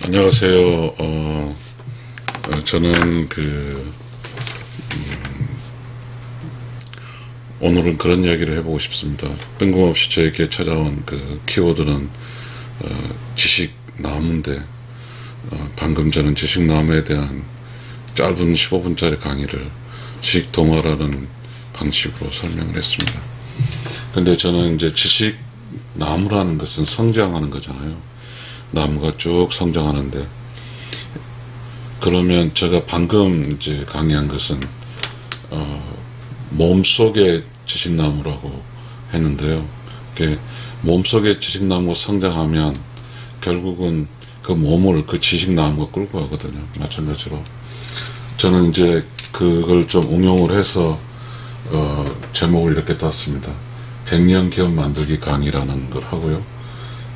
안녕하세요. 저는 오늘은 그런 이야기를 해보고 싶습니다. 뜬금없이 저에게 찾아온 키워드는 지식나무인데, 방금 저는 지식나무에 대한 짧은 15분짜리 강의를 지식동화라는 방식으로 설명을 했습니다. 근데 저는 이제 지식나무라는 것은 성장하는 거잖아요. 나무가 쭉 성장하는데, 그러면 제가 방금 이제 강의한 것은 몸속의 지식나무라고 했는데요. 몸속의 지식나무가 성장하면 결국은 그 몸을 그 지식나무가 끌고 가거든요. 마찬가지로 저는 이제 그걸 좀 응용을 해서 제목을 이렇게 땄습니다. 100년 기업 만들기 강의라는 걸 하고요.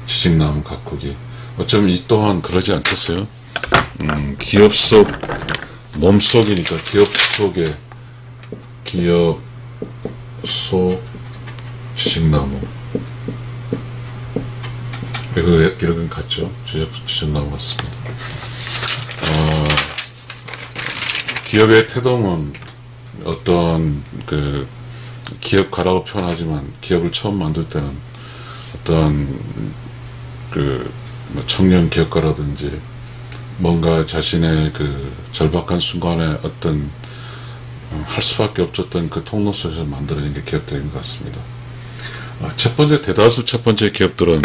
지식나무 가꾸기. 어쩌면 이 또한 그러지 않겠어요? 기업 속, 몸속이니까 기업 속 지식나무. 이렇게 같죠? 지식나무 같습니다. 기업의 태동은 어떤 기업 가라고 표현하지만, 기업을 처음 만들 때는 어떤 청년 기업가라든지 뭔가 자신의 절박한 순간에 어떤 할 수밖에 없었던 그 통로 속에서 만들어진 게 기업들인 것 같습니다. 대다수 첫 번째 기업들은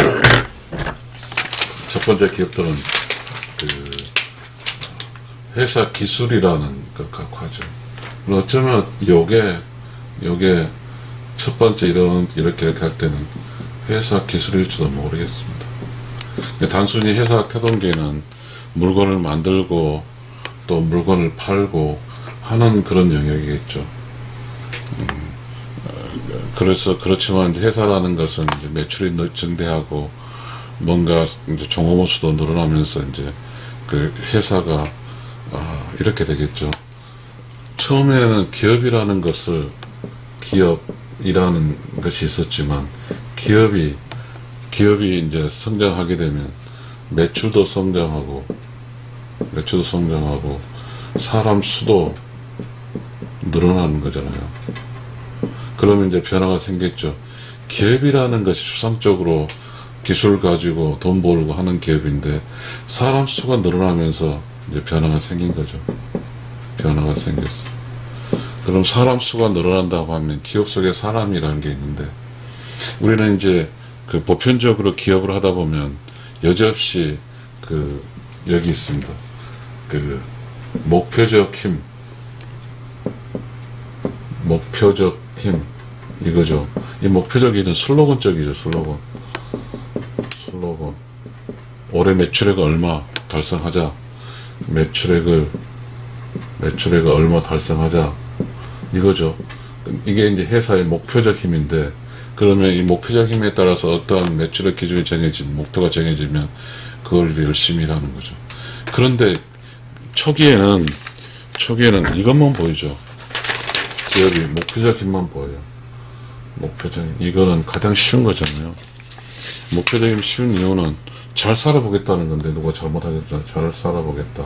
회사 기술이라는 걸 갖고 하죠. 어쩌면 요게 첫 번째 이렇게 할 때는 회사 기술일지도 모르겠습니다. 단순히 회사 태동기에는 물건을 만들고 또 물건을 팔고 하는 그런 영역이겠죠. 그렇지만 회사라는 것은 이제 매출이 증대하고 뭔가 이제 종업원 수도 늘어나면서 이제 회사가 이렇게 되겠죠. 처음에는 기업이라는 것이 있었지만, 기업이 이제 성장하게 되면 매출도 성장하고 사람 수도 늘어나는 거잖아요. 그러면 이제 변화가 생겼죠. 기업이라는 것이 추상적으로 기술 가지고 돈 벌고 하는 기업인데, 사람 수가 늘어나면서 이제 변화가 생긴 거죠. 변화가 생겼어. 그럼 사람 수가 늘어난다고 하면 기업 속에 사람이라는 게 있는데, 우리는 이제 보편적으로 기업을 하다 보면 여지없이 여기 있습니다. 목표적 힘 이거죠. 이 목표적인 슬로건적이죠. 슬로건. 올해 매출액을 얼마 달성하자. 매출액을 얼마 달성하자. 이거죠. 이게 이제 회사의 목표적 힘인데, 그러면 이 목표적 힘에 따라서 어떠한 매출의 기준이 목표가 정해지면 그걸 열심히 하는 거죠. 그런데 초기에는 이것만 보이죠. 기업이 목표적 힘만 보여요. 이거는 가장 쉬운 거잖아요. 목표적 힘 쉬운 이유는 잘 살아보겠다는 건데, 누가 잘못하겠다. 잘 살아보겠다.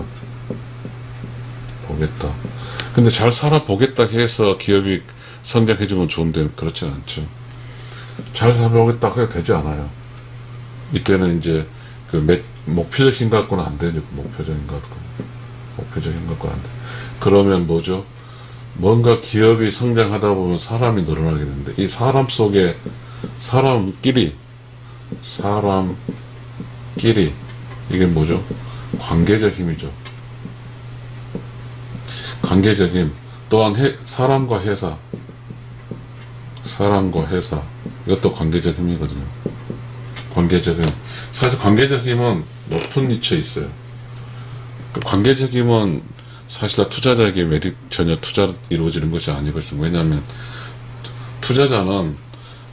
근데 잘 살아보겠다 해서 기업이 성장해주면 좋은데, 그렇진 않죠. 잘 살아보겠다 해도 되지 않아요. 이때는 이제 목표적 힘 갖고는 안 되죠. 목표적 힘 갖고는 안 돼. 그러면 뭐죠? 뭔가 기업이 성장하다 보면 사람이 늘어나게 되는데, 이 사람 속에 사람끼리 이게 뭐죠? 관계적 힘이죠. 관계적 힘. 또한 사람과 회사 이것도 관계적 힘이거든요. 관계적 힘. 사실 관계적 힘은 높은 위치에 있어요. 관계적 힘은 사실 다 투자자에게 전혀 투자 이루어지는 것이 아니거든요. 왜냐하면 투자자는,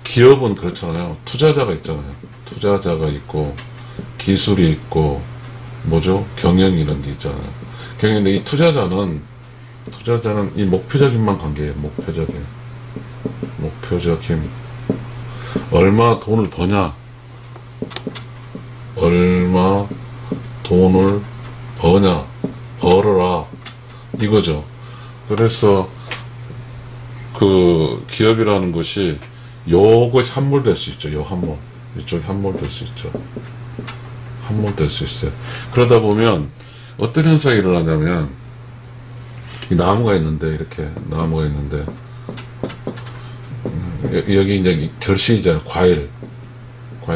기업은 그렇잖아요. 투자자가 있잖아요. 투자자가 있고 기술이 있고 뭐죠? 경영 이런 게 있잖아요. 경영인데, 이 투자자는 이 목표적 힘만 관계해요. 목표적 힘. 얼마 돈을 버냐, 얼마 돈을 벌어라. 이거죠. 그래서 그 기업이라는 것이 요것이 함몰될 수 있죠. 요 함몰. 이쪽이 함몰될 수 있죠. 함몰될 수 있어요. 그러다 보면 어떤 현상이 일어나냐면 이 나무가 있는데 이렇게 나무가 있는데 여기 이제 결실이잖아요. 과일.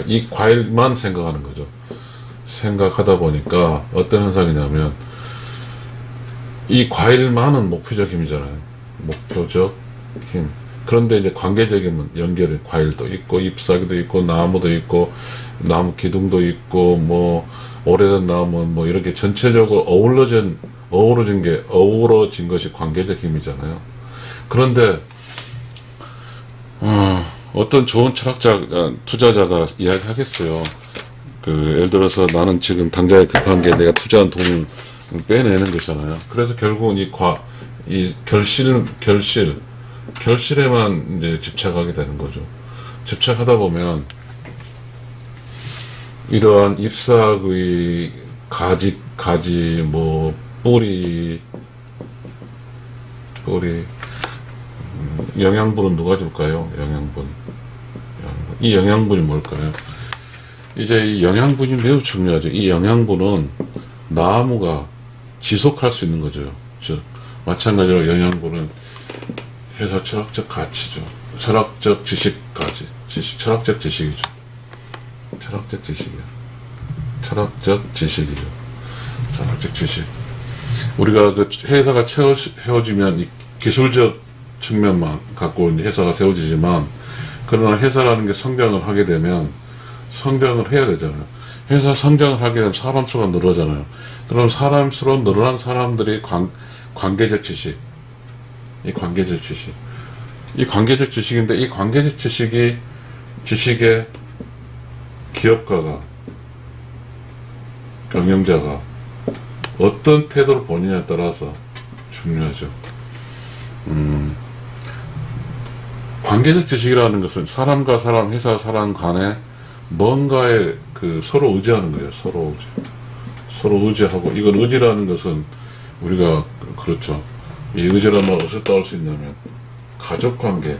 이 과일만 생각하는 거죠. 생각하다 보니까 어떤 현상이냐면 이 과일만은 목표적 힘이잖아요. 목표적 힘. 그런데 이제 관계적인 연결이 과일도 있고 잎사귀도 있고 나무도 있고 나무 기둥도 있고 뭐 오래된 나무 뭐 이렇게 전체적으로 어우러진 것이 관계적 힘이잖아요. 그런데 어떤 좋은 철학자 투자자가 이야기하겠어요. 예를 들어서 나는 지금 당장에 급한 게 내가 투자한 돈을 빼내는 거잖아요. 그래서 결국은 이 결실에만 이제 집착하게 되는 거죠. 집착하다 보면 이러한 잎사귀, 가지, 뭐 뿌리, 영양분은 누가 줄까요? 영양분. 이 영양분이 뭘까요? 이제 이 영양분이 매우 중요하죠. 이 영양분은 나무가 지속할 수 있는 거죠. 즉, 마찬가지로 영양분은 회사 철학적 가치죠. 철학적 지식까지. 철학적 지식이죠. 철학적 지식이죠. 철학적 지식. 우리가 그 회사가 세워지면 이 기술적 측면만 갖고 회사가 세워지지만, 그러나 회사라는 게 성장을 하게 되면 성장을 해야 되잖아요. 회사 성장을 하게 되면 사람 수가 늘어잖아요. 그럼 사람 수로 늘어난 사람들이 관계적 지식. 이 관계적 지식인데, 이 관계적 지식에 기업가가, 경영자가 어떤 태도를 보느냐에 따라서 중요하죠. 관계적 지식이라는 것은 사람과 사람, 회사 사람 간에 뭔가에 서로 의지하는 거예요. 서로 의지하고, 이건 의지라는 것은 우리가, 그렇죠. 이 의지라는 말 어디서 따올 수 있냐면, 가족관계,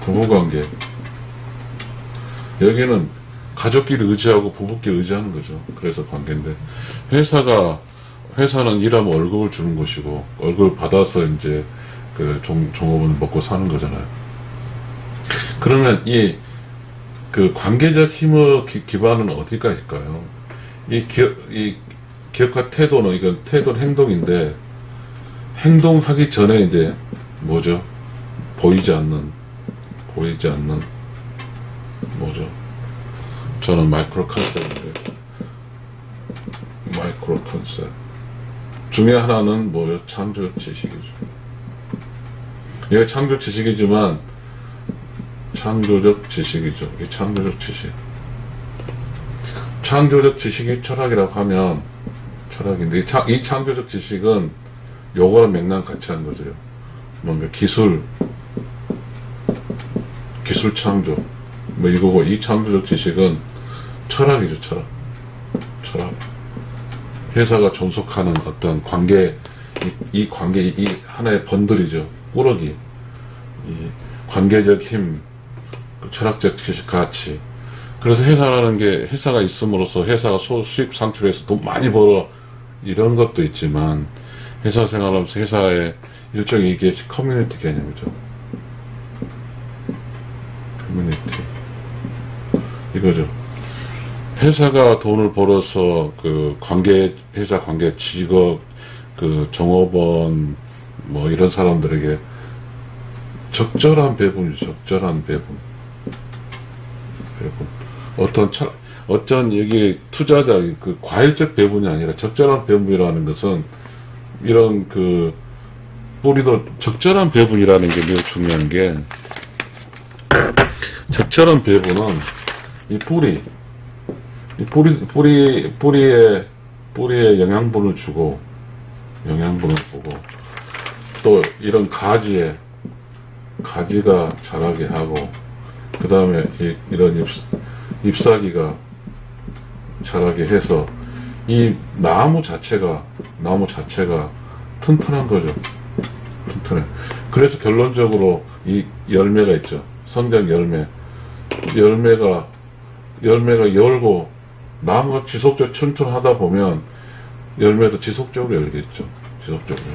부부관계. 여기는 가족끼리 의지하고 부부끼리 의지하는 거죠. 그래서 관계인데, 회사는 일하면 월급을 주는 것이고, 월급을 받아서 이제 종업원을 먹고 사는 거잖아요. 그러면 그 관계적 힘의 기반은 어디가 있을까요? 이 기업가 태도는, 이건 태도는 행동인데, 행동하기 전에 이제 뭐죠? 보이지 않는 뭐죠? 저는 마이크로 컨셉인데, 마이크로 컨셉 중에 하나는 뭐요? 창조적 지식이죠. 이게 창조적 지식이지만 창조적 지식이죠. 이 창조적 지식. 창조적 지식이 철학이라고 하면 철학인데, 이 창조적 지식은 요거랑 맥락 같이 한 거죠. 뭔가 기술 창조, 뭐 이거고, 이 창조적 지식은 철학이죠, 철학. 회사가 존속하는 어떤 관계, 이 하나의 번들이죠. 꾸러기. 이 관계적 힘, 철학적 지식 가치. 그래서 회사라는 게, 회사가 있음으로써 회사가 수익 창출해서 돈 많이 벌어, 이런 것도 있지만, 회사 생활하면서 회사의 일종의 이게 커뮤니티 개념이죠. 커뮤니티. 이거죠. 회사가 돈을 벌어서 회사 관계, 직업, 종업원, 뭐 이런 사람들에게 적절한 배분이죠. 적절한 배분. 어떤 여기 투자자, 과일적 배분이 아니라 적절한 배분이라는 것은 이런 뿌리도 적절한 배분이라는 게 매우 중요한 게, 적절한 배분은 이 뿌리에 영양분을 주고, 또 이런 가지가 자라게 하고, 그 다음에 이런 잎사귀가 자라게 해서 이 나무 자체가 튼튼한 거죠. 튼튼해. 그래서 결론적으로 이 열매가 있죠. 성장 열매가 열고 나무가 지속적으로 튼튼하다 보면 열매도 지속적으로 열겠죠. 지속적으로.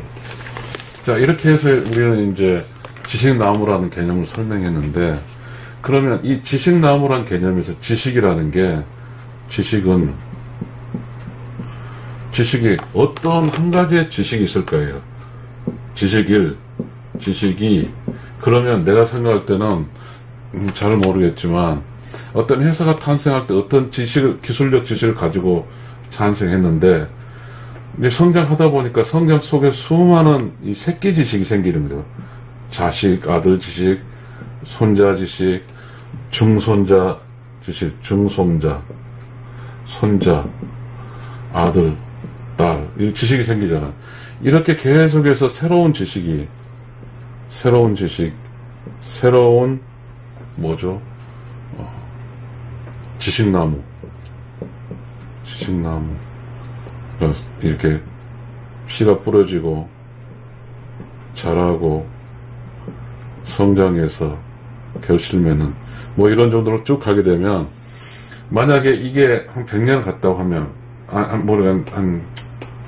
자, 이렇게 해서 우리는 이제 지식나무라는 개념을 설명했는데, 그러면 이 지식나무라는 개념에서 지식이라는 게, 지식이 어떤 한 가지의 지식이 있을 거예요. 지식이, 그러면 내가 생각할 때는 잘 모르겠지만, 어떤 회사가 탄생할 때 어떤 기술적 지식을 가지고 탄생했는데, 이제 성장하다 보니까 성장 속에 수많은 이 새끼 지식이 생기는 거예요. 자식, 아들 지식, 손자 지식, 중손자 지식, 중손자, 손자, 아들, 딸, 이 지식이 생기잖아. 이렇게 계속해서 새로운 뭐죠? 지식나무. 이렇게 씨가 뿌려지고 자라고 성장해서 결실맺는 뭐 이런 정도로 쭉 가게 되면, 만약에 이게 한 100년 갔다고 하면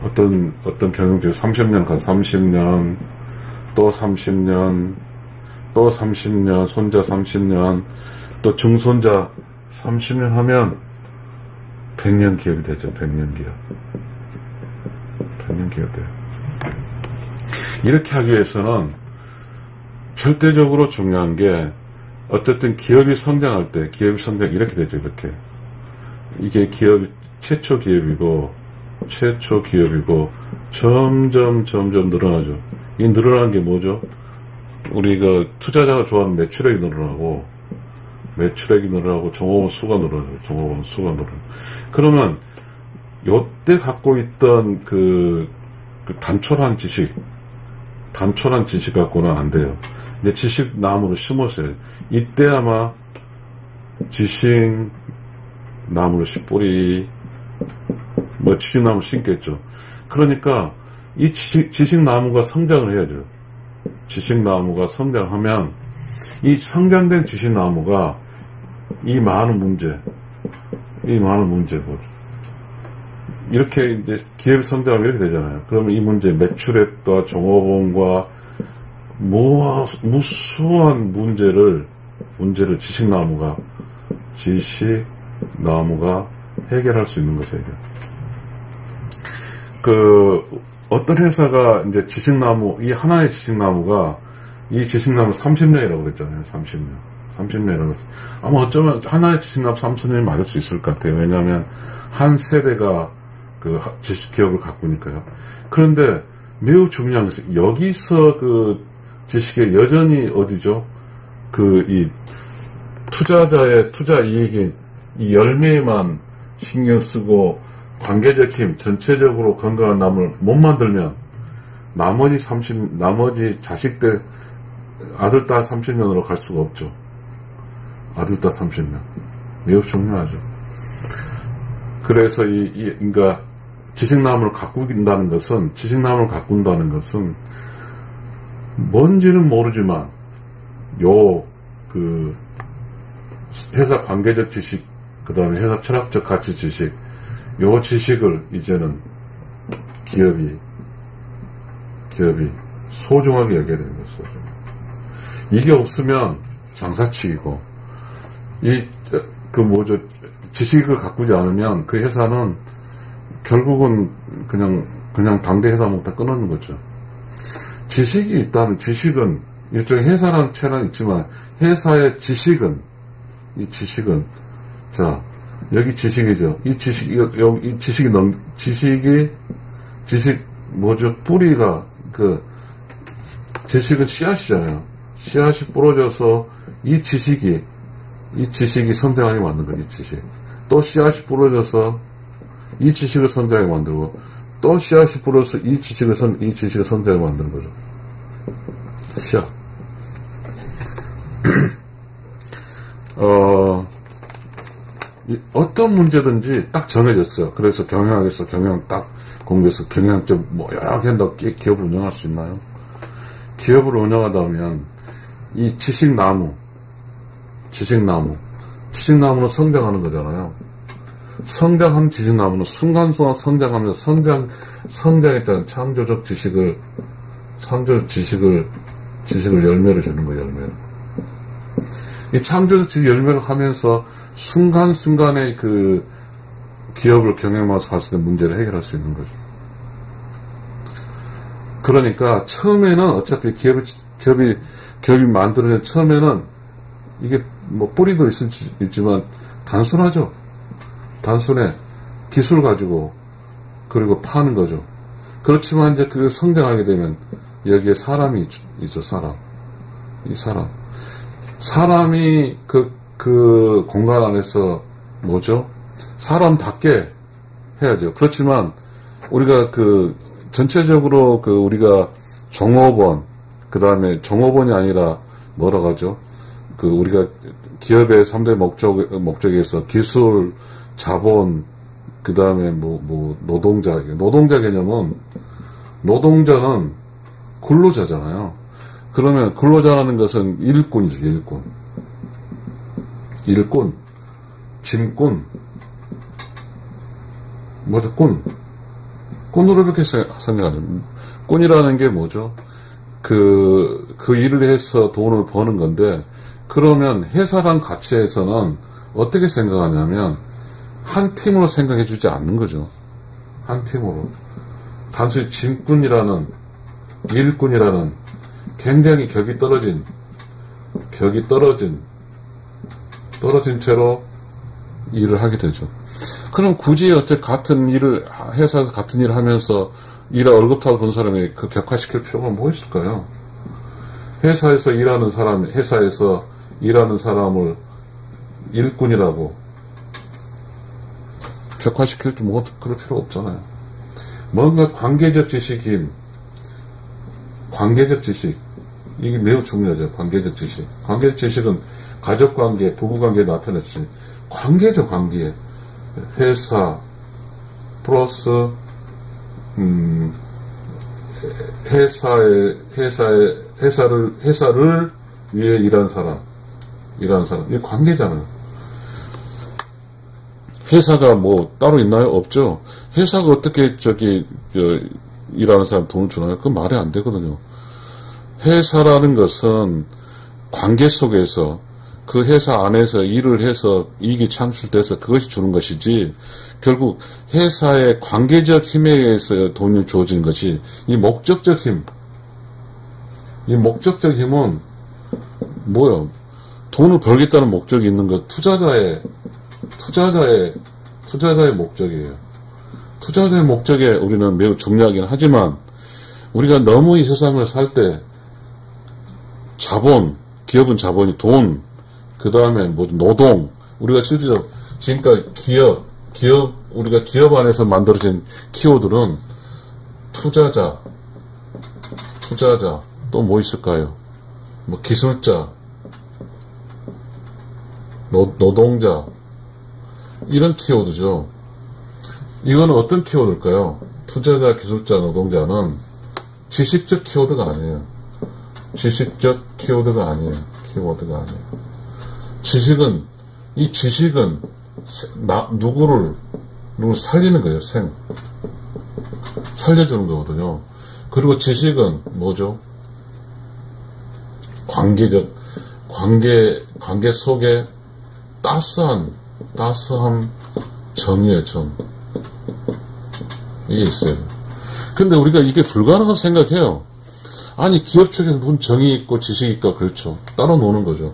어떤 경영주 30년 간 30년 또 30년 또 30년 손자 30년 또 중손자 30년 하면 100년 기업이 되죠. 100년 기업 돼요. 이렇게 하기 위해서는 절대적으로 중요한 게, 어쨌든 기업이 성장할 때, 이렇게 되죠. 이게 기업이 최초 기업이고 점점 늘어나죠. 이 늘어나는 게 뭐죠? 우리가 투자자가 좋아하는 매출액이 늘어나고 종업원 수가 늘어나요. 그러면 요때 갖고 있던 그 단촐한 지식 갖고는 안 돼요. 이제 지식 나무를 심었어요. 이때 아마 지식 나무를 뿌리, 지식 나무 심겠죠. 그러니까 이 지식 나무가 성장을 해야죠. 지식 나무가 성장하면 이 성장된 지식 나무가 이 많은 문제 뭐죠? 이렇게 이제 기업이 성장하면 이렇게 되잖아요. 그러면 이 문제, 매출액과 종업원과 무수한 문제를 지식나무가 해결할 수 있는 거죠. 어떤 회사가 이제 이 하나의 지식나무 30년이라고 그랬잖아요. 30년이라고. 아마 어쩌면 하나의 지식나무 30년이 맞을 수 있을 것 같아요. 왜냐하면 한 세대가 그 지식 기업을 가꾸니까요. 그런데 매우 중요한 것은, 여기서 그 지식의 여전히 어디죠? 이 투자자의 투자 이익인 이 열매만 신경 쓰고 관계적 힘, 전체적으로 건강한 나무를 못 만들면 나머지 자식들, 아들, 딸 30년으로 갈 수가 없죠. 아들, 딸 30년. 매우 중요하죠. 그래서 그러니까 지식나무를 가꾼다는 것은 뭔지는 모르지만 회사 관계적 지식, 그 다음에 회사 철학적 가치 지식, 요 지식을 이제는 기업이 소중하게 여겨야 되는 거죠. 이게 없으면 장사치기고, 지식을 가꾸지 않으면 그 회사는 결국은 그냥 당대 회사 다 끊어놓는 거죠. 지식이 있다면, 지식은 일종의 회사라는 체는 있지만, 회사의 지식은, 자, 여기 지식이죠. 지식 뭐죠? 뿌리가, 지식은 씨앗이잖아요. 씨앗이 부러져서 이 지식이 성장하게 만든 거예요. 이 지식. 또 씨앗이 부러져서 이 지식을 성장하게 만들고, 또 씨앗이 부러져서 이 지식을 성장하게 만드는 거죠. 씨앗. 어떤 문제든지 딱 정해졌어요. 그래서 경영학에서 경영 딱 공부해서 경영학적 뭐 여러 개 한다고 기업을 운영할 수 있나요? 기업을 운영하다 보면 이 지식나무는 성장하는 거잖아요. 성장한 지식나무는 순간순간 성장하면서 성장했다는 창조적 지식을 열매를 주는 거예요, 열매를. 이 창조적 지식 열매를 하면서 순간순간의 그 기업을 경영하면서 할 수 있는 문제를 해결할 수 있는 거죠. 그러니까 처음에는 어차피 기업이 만들어진 처음에는 이게 뭐 뿌리도 있지만 단순하죠. 단순해. 기술 가지고 그리고 파는 거죠. 그렇지만 이제 그 성장하게 되면 여기에 사람이 있죠. 사람이 그 공간 안에서 뭐죠? 사람답게 해야죠. 그렇지만 우리가 그 전체적으로 그 우리가 종업원, 그 다음에 종업원이 아니라 뭐라고 하죠? 그 우리가 기업의 3대 목적에서 기술, 자본, 그 다음에 노동자 개념은 노동자는 근로자잖아요. 그러면 근로자라는 것은 일꾼이죠, 일꾼, 짐꾼, 뭐죠, 꾼으로밖에 생각하죠. 꾼이라는 게 뭐죠? 그 일을 해서 돈을 버는 건데, 그러면 회사란 가치에서는 어떻게 생각하냐면, 한 팀으로 생각해 주지 않는 거죠. 한 팀으로. 단순히 짐꾼이라는, 일꾼이라는 굉장히 격이 떨어진 채로 일을 하게 되죠. 그럼 굳이 같은 일을, 회사에서 같은 일을 하면서 월급 타고 본 사람이 그 격화시킬 필요가 뭐 있을까요? 회사에서 일하는 사람을 일꾼이라고 격화시킬 줄 그럴 필요 없잖아요. 뭔가 관계적 지식. 이게 매우 중요하죠. 관계적 지식은 가족관계, 부부관계에 나타났지. 관계죠, 관계. 회사, 플러스, 회사를 위해 일하는 사람. 이게 관계잖아요. 회사가 뭐 따로 있나요? 없죠. 회사가 어떻게 일하는 사람 돈을 주나요? 그건 말이 안 되거든요. 회사라는 것은 관계 속에서 그 회사 안에서 일을 해서 이익이 창출돼서 그것이 주는 것이지, 결국 회사의 관계적 힘에 의해서 돈이 주어진 것이 이 목적적 힘은 뭐요? 돈을 벌겠다는 목적이 있는 것, 투자자의 목적이에요. 투자자의 목적에 우리는 매우 중요하긴 하지만, 우리가 너무 이 세상을 살 때 기업은 자본이 돈, 그 다음에 노동, 우리가 실제로 지금까지 우리가 기업 안에서 만들어진 키워드는 투자자, 또 뭐 있을까요? 기술자, 노동자, 이런 키워드죠. 이거는 어떤 키워드일까요? 투자자, 기술자, 노동자는 지식적 키워드가 아니에요. 키워드가 아니에요. 지식은 누구를 살리는 거예요. 살려주는 거거든요. 그리고 지식은 뭐죠? 관계 속에 따스한 정이에요, 정. 이게 있어요. 근데 우리가 이게 불가능한 생각해요. 아니, 기업 측에서 무슨 정이 있고 지식이 있고, 그렇죠. 따로 노는 거죠.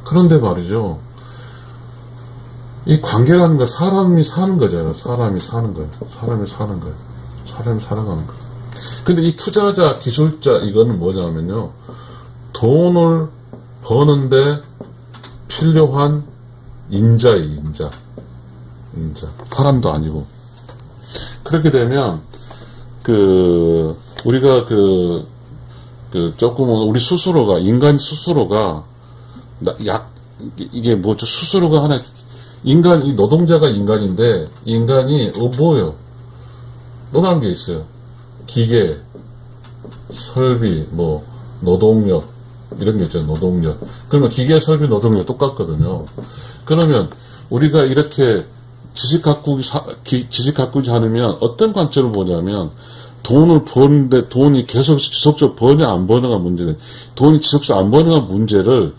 그런데 말이죠. 이 관계라는 건 사람이 사는 거잖아요. 사람이 살아가는 거예요. 근데 이 투자자, 기술자, 이거는 뭐냐면요. 돈을 버는데 필요한 인자예요, 인자. 사람도 아니고. 그렇게 되면, 우리가 조금, 우리 스스로가, 인간 스스로가, 이게 뭐죠? 스스로가 하나, 이 노동자가 인간인데, 인간이 뭐요? 또 다른 게 있어요. 기계, 설비, 노동력, 이런 게 있죠. 노동력. 그러면 기계, 설비, 노동력 똑같거든요. 그러면 우리가 이렇게 지식 가꾸지 않으면 어떤 관점을 보냐면, 돈을 버는데 돈이 계속 지속적으로 버냐 안 버냐가 문제네. 돈이 지속적으로 안 버냐가 문제를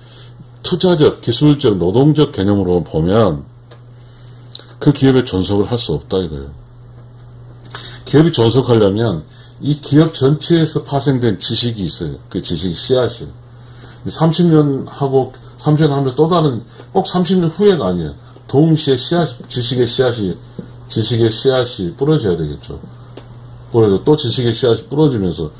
투자적, 기술적, 노동적 개념으로 보면 그 기업의 존속을 할 수 없다 이거예요. 기업이 존속하려면 이 기업 전체에서 파생된 지식이 있어요. 그 지식 씨앗이. 30년 하면서 또 다른, 꼭 30년 후에가 아니에요. 동시에 지식의 씨앗이 뿌려져야 되겠죠. 또 지식의 씨앗이 뿌려지면서,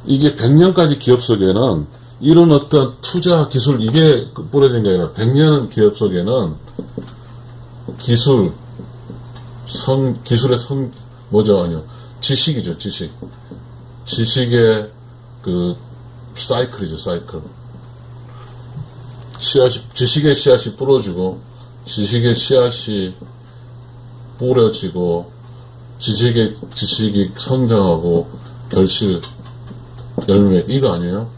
이게 100년까지 기업 속에는 이런 어떤 투자, 기술, 이게 뿌려진 게 아니라 100년 기업 속에는 기술의 지식이죠, 지식. 지식의 사이클이죠, 사이클. 지식의 씨앗이 뿌려지고, 지식의 씨앗이 뿌려지고, 지식이 성장하고, 결실, 열매, 이거 아니에요?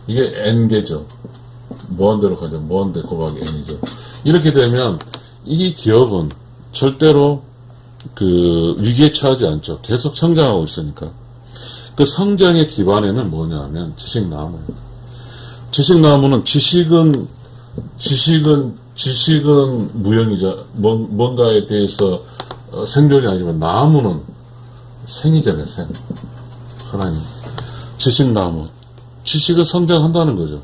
이게 N개죠. 무한대로 가죠. 무한대 곱하기 N이죠. 이렇게 되면, 이 기업은 절대로 위기에 처하지 않죠. 계속 성장하고 있으니까. 그 성장의 기반에는 뭐냐 하면 지식나무예요. 지식나무는 지식은 무형이죠. 뭔가에 대해서 생존이 아니지만 나무는 생이잖아요. 살아있는 지식나무. 지식은 성장한다는 거죠.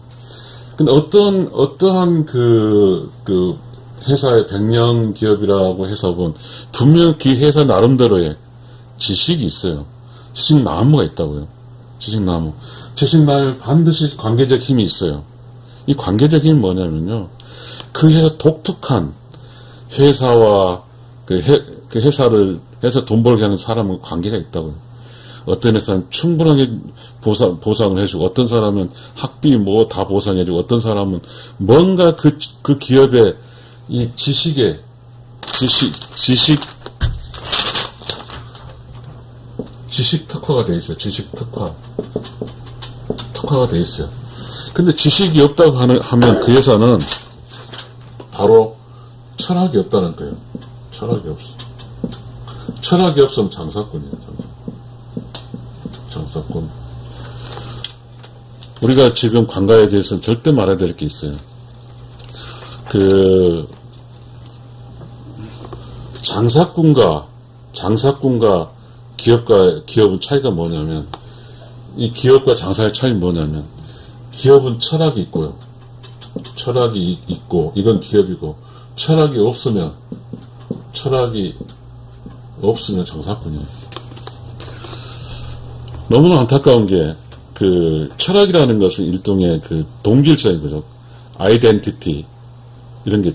근데 어떠한 회사의 100년 기업이라고 해석은 분명 그 회사 나름대로의 지식이 있어요. 지식나무가 있다고요. 지식나무에 반드시 관계적 힘이 있어요. 이 관계적 힘이 뭐냐면요. 그 회사 독특한 회사와 회사 돈 벌게 하는 사람은 관계가 있다고요. 어떤 회사는 충분하게 보상을 해주고, 어떤 사람은 학비 다 보상해주고, 어떤 사람은 뭔가 그 기업의 이 지식 특화가 돼 있어요. 특화가 돼 있어요. 근데 지식이 없다고 하면 그 회사는 바로 철학이 없다는 거예요. 철학이 없어. 철학이 없으면 장사꾼이에요. 장사꾼. 우리가 지금 관가에 대해서는 절대 말해야 될 게 있어요. 장사꾼과 기업은 차이가 뭐냐면, 이 기업과 장사의 차이는 뭐냐면, 기업은 철학이 있고요. 철학이 있고, 이건 기업이고, 철학이 없으면 장사꾼이에요. 너무나 안타까운 게, 철학이라는 것은 일종의 동질성인 거죠. 아이덴티티. 이런 게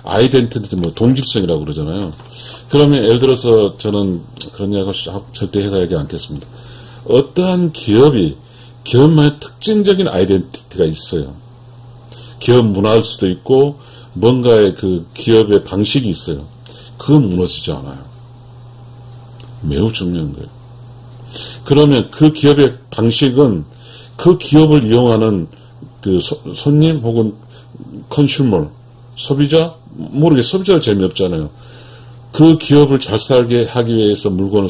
아이덴티티 동질성이라고 그러잖아요. 그러면 예를 들어서 저는 그런 이야기 절대 회사 얘기 않겠습니다. 어떠한 기업만의 특징적인 아이덴티티가 있어요. 기업 문화일 수도 있고, 뭔가의 기업의 방식이 있어요. 그건 무너지지 않아요. 매우 중요한 거예요. 그러면 그 기업의 방식은 그 기업을 이용하는 손님 혹은 컨슈머, 소비자? 소비자가 재미없잖아요. 그 기업을 잘 살게 하기 위해서 물건을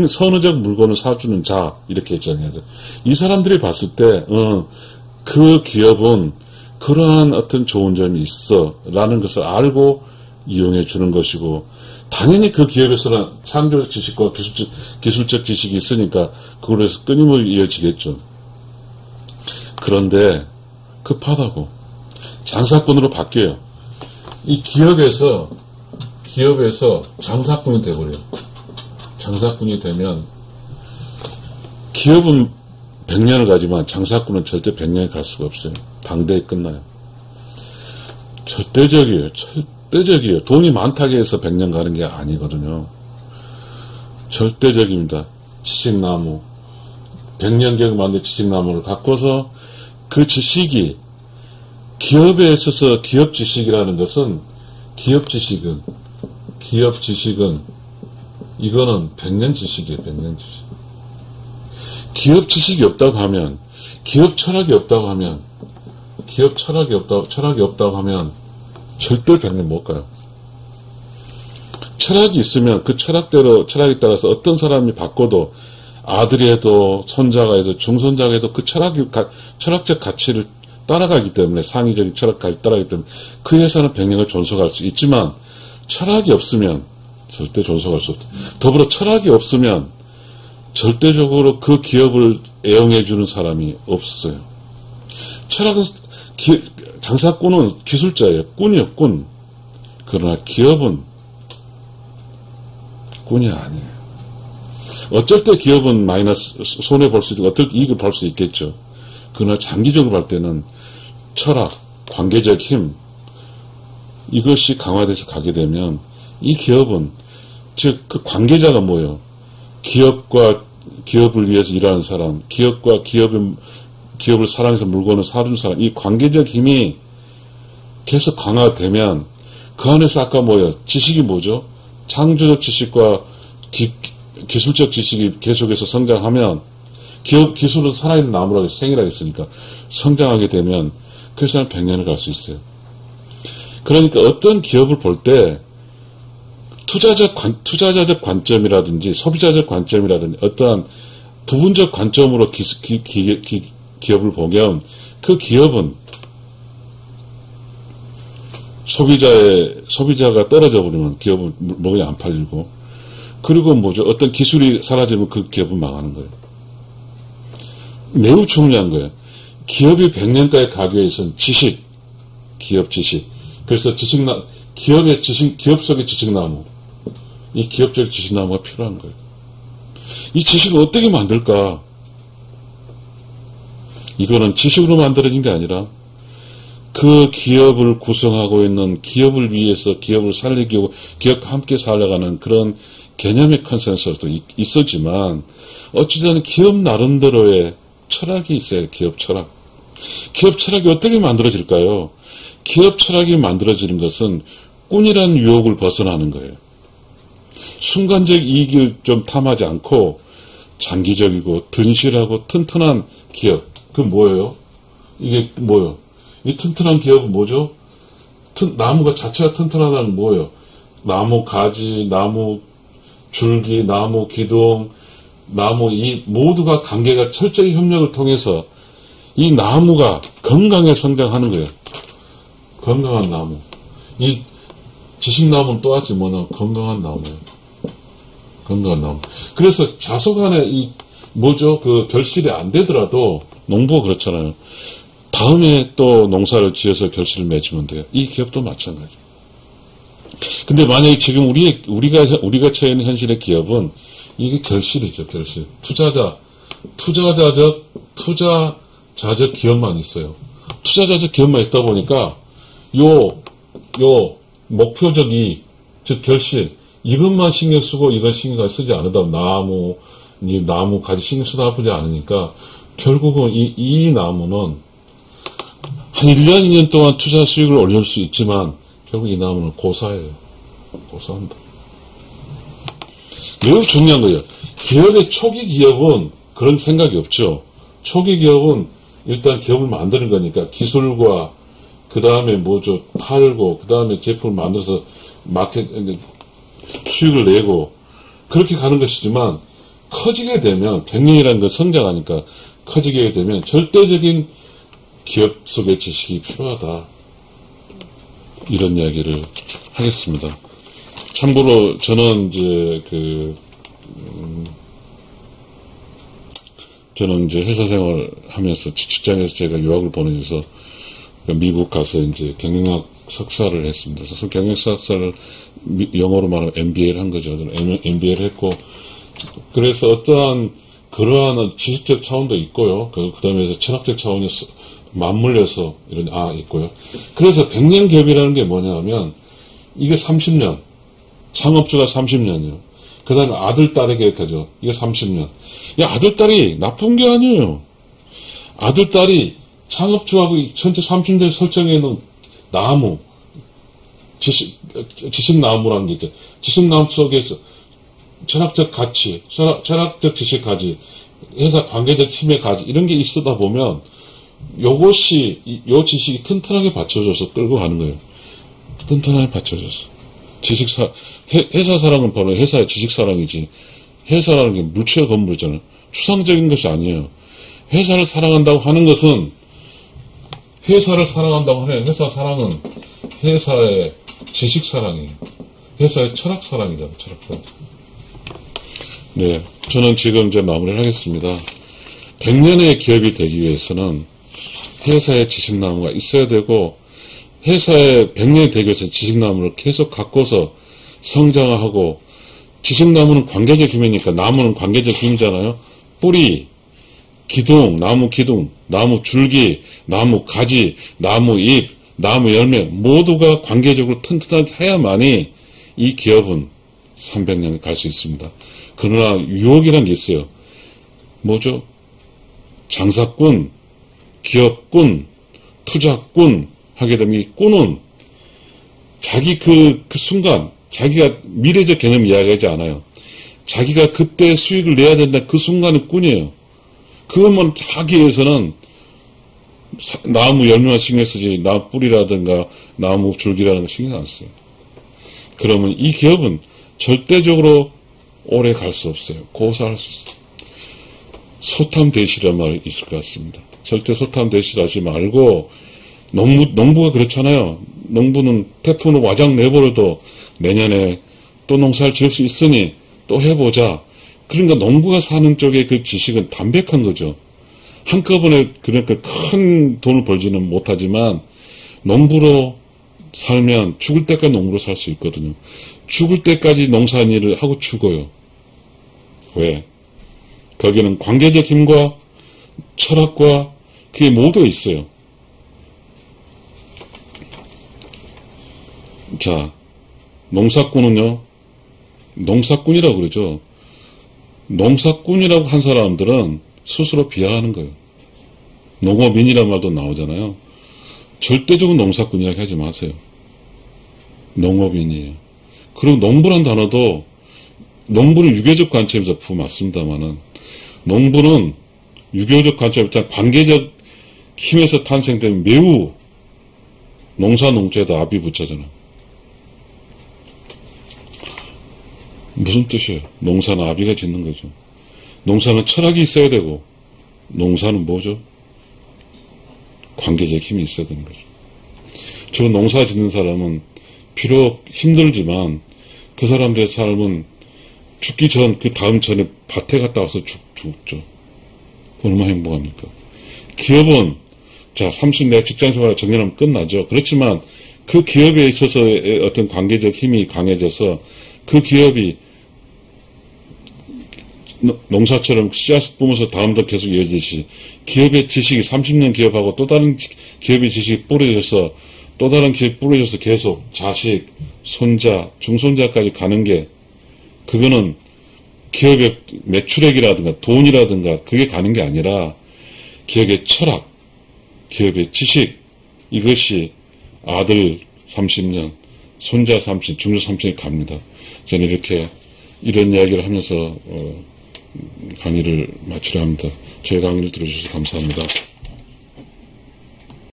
선의적 물건을 사주는 자, 이렇게 했잖아요. 이 사람들이 봤을 때, 그 기업은 그러한 어떤 좋은 점이 있어, 라는 것을 알고 이용해 주는 것이고, 당연히 그 기업에서는 창조적 지식과 기술적 지식이 있으니까, 그걸로 해서 끊임없이 이어지겠죠. 그런데, 급하다고. 장사꾼으로 바뀌어요. 이 기업에서 장사꾼이 돼버려요. 장사꾼이 되면, 기업은 100년을 가지만 장사꾼은 절대 100년이 갈 수가 없어요. 당대에 끝나요. 절대적이에요. 돈이 많다고 해서 100년 가는 게 아니거든요. 절대적입니다. 지식나무. 100년 계획 만든 지식나무를 갖고서 그 지식이 기업에 있어서 기업 지식이라는 것은, 기업 지식은, 이거는 100년 지식이에요, 100년 지식. 기업 지식이 없다고 하면, 기업 철학이 없다고 하면, 철학이 없다고 하면, 절대 100년 못 가요. 철학이 있으면 그 철학에 따라서 어떤 사람이 바꿔도 아들이 해도 손자가 해도 중손자가 해도 그 철학적 가치를 따라가기 때문에 상위적인 철학 가치를 따라가기 때문에 그 회사는 100년을 존속할 수 있지만 철학이 없으면 절대 존속할 수 없다. 더불어 철학이 없으면 절대적으로 그 기업을 애용해 주는 사람이 없어요. 철학은 장사꾼은 기술자예요. 꾼이요, 꾼. 그러나 기업은 꾼이 아니에요. 어쩔 때 기업은 마이너스, 손해볼 수 있고, 어떨 때 이익을 볼 수 있겠죠. 그러나 장기적으로 볼 때는 철학, 관계적 힘, 이것이 강화돼서 가게 되면, 이 기업은, 즉, 그 관계자가 뭐예요? 기업과 기업을 위해서 일하는 사람, 기업과 기업을 사랑해서 물건을 사주는 사람, 이 관계적 힘이 계속 강화되면, 그 안에서 아까 뭐예요? 지식이 뭐죠? 창조적 지식과 기술적 지식이 계속해서 성장하면 기술은 살아있는 나무라고 생이라고 했으니까 성장하게 되면 그 회사는 100년을 갈 수 있어요. 그러니까 어떤 기업을 볼 때 투자자적 관점이라든지 소비자적 관점이라든지 어떠한 부분적 관점으로 기업을 보면 그 기업은 소비자가 떨어져 버리면 기업은 먹이 안 팔리고, 그리고 뭐죠? 어떤 기술이 사라지면 그 기업은 망하는 거예요. 매우 중요한 거예요. 기업이 100년까지 가기 위해서는 지식, 기업 지식. 그래서 기업 속의 지식나무. 이 기업적 지식나무가 필요한 거예요. 이 지식을 어떻게 만들까? 이거는 지식으로 만들어진 게 아니라 그 기업을 구성하고 있는 기업을 위해서 기업을 살리기 위해 기업과 함께 살아가는 그런 개념의 컨센서스도 있었지만 어찌든 기업 나름대로의 철학이 있어요. 기업 철학. 기업 철학이 어떻게 만들어질까요? 기업 철학이 만들어지는 것은 꾼이라는 유혹을 벗어나는 거예요. 순간적 이익을 좀 탐하지 않고 장기적이고 든실하고 튼튼한 기업. 그 뭐예요? 이게 뭐예요? 이 튼튼한 기업은 뭐죠? 나무가 자체가 튼튼하다는 뭐예요? 나무 가지, 나무 줄기, 나무 기둥, 나무 이 모두가 관계가 철저히 협력을 통해서 이 나무가 건강하게 성장하는 거예요. 건강한 나무. 이 지식나무는 또하지 뭐냐? 건강한 나무예요. 건강한 나무. 그래서 자소간에 이 뭐죠? 그 결실이 안 되더라도 농부가 그렇잖아요. 다음에 또 농사를 지어서 결실을 맺으면 돼요. 이 기업도 마찬가지. 근데 만약에 지금 우리가 처해 있는 현실의 기업은 이게 결실이죠, 결실. 투자자적 기업만 있어요. 투자자적 기업만 있다 보니까 요 목표적 이익, 즉 결실, 이것만 신경 쓰고 이건 신경 쓰지 않으다 나무 가지 신경 쓰다 보지 않으니까 결국은 이 나무는 한 1년, 2년 동안 투자 수익을 올릴 수 있지만 결국 이 나무는 고사해요. 고사한다. 매우 중요한 거예요. 기업의 초기 기업은 그런 생각이 없죠. 초기 기업은 일단 기업을 만드는 거니까 기술과 그 다음에 뭐죠 팔고 그 다음에 제품을 만들어서 수익을 내고 그렇게 가는 것이지만 커지게 되면 100년이라는 건 성장하니까 커지게 되면 절대적인 기업 속의 지식이 필요하다. 이런 이야기를 하겠습니다. 참고로 저는 이제 회사 생활 하면서 직장에서 제가 유학을 보내줘서 미국 가서 이제 경영학 석사를 했습니다. 그래서 경영학 석사를 영어로 말하면 MBA를 한 거죠. 저는 MBA를 했고, 그래서 어떠한 그러한 지식적 차원도 있고요. 그 다음에 철학적 차원이 맞물려서 있고요. 그래서 100년 기업이라는 게 뭐냐면, 이게 30년, 창업주가 30년이요. 그 다음에 아들, 딸에게 가죠. 이게 30년. 아들, 딸이 나쁜 게 아니에요. 아들, 딸이 창업주하고 전체 30년 설정에는 나무, 지식나무라는 게 있죠. 지식나무 속에서 철학적 가치, 철학적 지식 가치, 회사 관계적 힘의 가치, 이런 게 있다 보면, 요것이, 요 지식이 튼튼하게 받쳐줘서 끌고 가는 거예요. 튼튼하게 받쳐줘서. 회사 사랑은 바로 회사의 지식 사랑이지. 회사라는 게 물체의 건물이잖아요. 추상적인 것이 아니에요. 회사를 사랑한다고 하는 것은, 회사를 사랑한다고 하면 회사 사랑은 회사의 지식 사랑이에요. 회사의 철학 사랑이잖아요. 철학 사랑. 네. 저는 지금 이제 마무리를 하겠습니다. 100년의 기업이 되기 위해서는 회사의 지식나무가 있어야 되고, 회사의 100년이 되기 위해서는 지식나무를 계속 갖고서 성장하고, 지식나무는 관계적 힘이니까 나무는 관계적 힘이잖아요. 뿌리, 기둥, 나무 기둥, 나무 줄기, 나무 가지, 나무 잎, 나무 열매 모두가 관계적으로 튼튼하게 해야만이 이 기업은 300년을 갈 수 있습니다. 그러나 유혹이라는 게 있어요. 뭐죠? 장사꾼, 기업꾼, 투자꾼 하게 되면 이 꾼은 자기 그 순간 자기가 미래적 개념 이야기하지 않아요. 자기가 그때 수익을 내야 된다 그 순간은 꾼이에요. 그것만 하기 위해서는 나무 열매만 신경 쓰지 나무 뿌리라든가 나무 줄기라는 거 신경 안 써요. 그러면 이 기업은 절대적으로 오래 갈 수 없어요. 고사할 수 있어요. 소탐대실이라는 말이 있을 것 같습니다. 절대 소탐대실하지 말고 농부가 그렇잖아요. 농부는 태풍을 와장 내버려도 내년에 또 농사를 지을 수 있으니 또 해보자. 그러니까 농부가 사는 쪽의 그 지식은 담백한 거죠. 한꺼번에 그러니까 큰 돈을 벌지는 못하지만 농부로 살면 죽을 때까지 농부로 살 수 있거든요. 죽을 때까지 농사일을 하고 죽어요. 왜? 거기는 관계적 힘과 철학과 그게 모두 있어요. 자, 농사꾼은요, 농사꾼이라고 그러죠. 농사꾼이라고 한 사람들은 스스로 비하하는 거예요. 농업인이라는 말도 나오잖아요. 절대적으로 농사꾼 이야기 하지 마세요. 농업인이에요. 그리고 농부란 단어도 농부는 유교적 관점에서 맞습니다만은 농부는 유교적 관점에서 관계적 힘에서 탄생된 매우 농사 농자에다 압이 붙잖아요. 무슨 뜻이에요? 농사는 아비가 짓는 거죠. 농사는 철학이 있어야 되고 농사는 뭐죠? 관계적 힘이 있어야 되는 거죠. 저 농사 짓는 사람은 비록 힘들지만 그 사람들의 삶은 죽기 전 그 다음 전에 밭에 갔다 와서 죽죠. 얼마나 행복합니까? 기업은 자 30년 직장생활을 정년하면 끝나죠. 그렇지만 그 기업에 있어서의 어떤 관계적 힘이 강해져서 그 기업이 농사처럼 씨앗을 뿜어서 다음도 계속 이어지듯이 기업의 지식이 30년 기업하고 또 다른 기업의 지식이 뿌려져서 또 다른 기업이 뿌려져서 계속 자식, 손자, 중손자까지 가는 게 그거는 기업의 매출액이라든가 돈이라든가 그게 가는 게 아니라 기업의 철학, 기업의 지식 이것이 아들 30년, 손자 30년, 중손 30년이 갑니다. 저는 이렇게 이런 이야기를 하면서 강의를 마치려 합니다. 제 강의를 들어주셔서 감사합니다.